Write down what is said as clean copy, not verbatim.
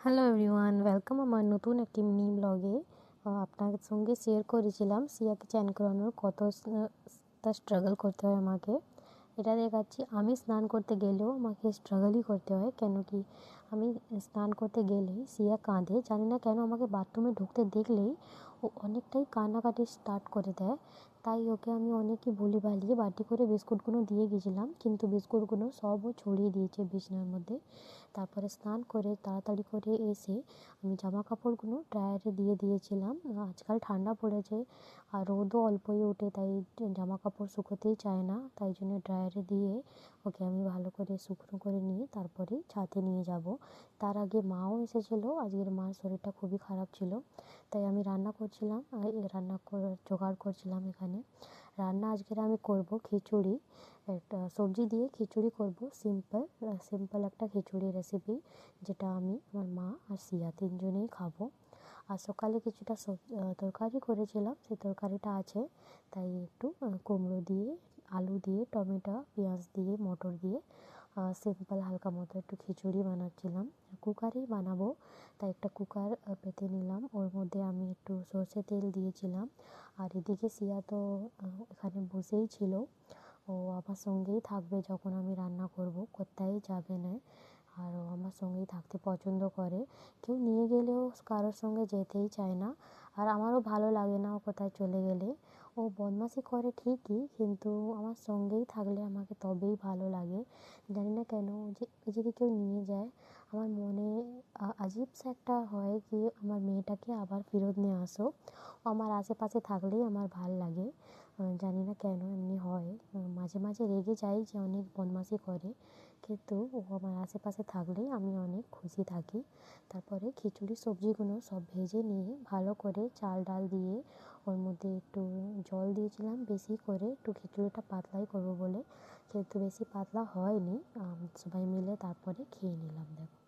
Hello everyone, welcome আমার নতুন একটি মিনি ব্লগে। আপনার সঙ্গে শেয়ার করেছিলাম সিয়াকে চ্যান করানোর কতটা স্ট্রাগল করতে হয় আমাকে। এটা দেখাচ্ছি। আমি স্নান করতে গেলেও আমাকে স্ট্রাগলই করতে হয়, কেন কি আমি স্নান করতে গেলেই সিয়া কাঁদে। জানি না কেন, আমাকে বাথরুমে ঢুকতে দেখলেই ও অনেকটাই কান্নাকাটি স্টার্ট করে দেয়। তাই ওকে আমি অনেকই ভুলি ভালিয়ে বাটি করে বিস্কুটগুলো দিয়ে গেছিলাম, কিন্তু বিস্কুটগুলো সবও ছড়িয়ে দিয়েছে বিছানার মধ্যে। তারপরে স্নান করে তাড়াতাড়ি করে এসে আমি জামা কাপড়গুলো ড্রায়ারে দিয়ে দিয়েছিলাম। আজকাল ঠান্ডা পড়েছে আর রোদও অল্পই ওঠে, তাই জামা কাপড় শুকোতেই চায় না। তাই জন্য ড্রায়ারে দিয়ে ওকে আমি ভালো করে শুকনো করে নিয়ে তারপরে ছাদে নিয়ে যাব। তার আগে মাও এসেছিলো। আজকের মার শরীরটা খুবই খারাপ ছিল, তাই আমি রান্না করছিলাম, রান্না করার জোগাড় করছিলাম এখানে। রান্না আজকের আমি করব খিচুড়ি, একটা সবজি দিয়ে খিচুড়ি করব। সিম্পল একটা খিচুড়ি রেসিপি, যেটা আমি, আমার মা আর সিয়া তিনজনেই খাবো। আর সকালে কিছুটা তরকারি করেছিলাম, সেই তরকারিটা আছে। তাই একটু কুমড়ো দিয়ে, আলু দিয়ে, টমেটো, পেঁয়াজ দিয়ে, মটর দিয়ে সিম্পল হালকা মতো একটু খিচুড়ি বানাচ্ছিলাম। কুকারেই বানাবো, তাই একটা কুকার পেতে নিলাম। ওর মধ্যে আমি একটু সর্ষে তেল দিয়েছিলাম। আর এদিকে সিয়া তো এখানে বসেই ছিল। ও আমার সঙ্গেই থাকবে যখন আমি রান্না করব, কোথায় যাবে না। আর ও আমার সঙ্গেই থাকতে পছন্দ করে। কেউ নিয়ে গেলেও কারোর সঙ্গে যেতেই চায় না। আর আমারও ভালো লাগে না ও কোথায় চলে গেলে। ও বদমাইশি করে ঠিকই, কিন্তু আমার সঙ্গেই থাকলে আমাকে তবেই ভালো লাগে। জানি না কেন, যে যদি কেউ নিয়ে যায় আমার মনে আজীব সা একটা হয় কি আমার মেয়েটাকে আবার ফেরত নিয়ে আসো। ও আমার আশেপাশে থাকলেই আমার ভাল লাগে। জানি না কেন এমনি হয়। মাঝে মাঝে রেগে যাই যে অনেক বদমাইশি করে, কিন্তু ও আমার আশেপাশে থাকলেই আমি অনেক খুশি থাকি। তারপরে খিচুড়ি সবজিগুলো সব ভেজে নিয়ে ভালো করে চাল ডাল দিয়ে ওর মধ্যে একটু জল দিয়েছিলাম বেশি করে, একটু খিচুড়িটা পাতলাই করবো বলে, কিন্তু বেশি পাতলা হয়নি। সবাই মিলে তারপরে খেয়ে নিলাম। দেখো।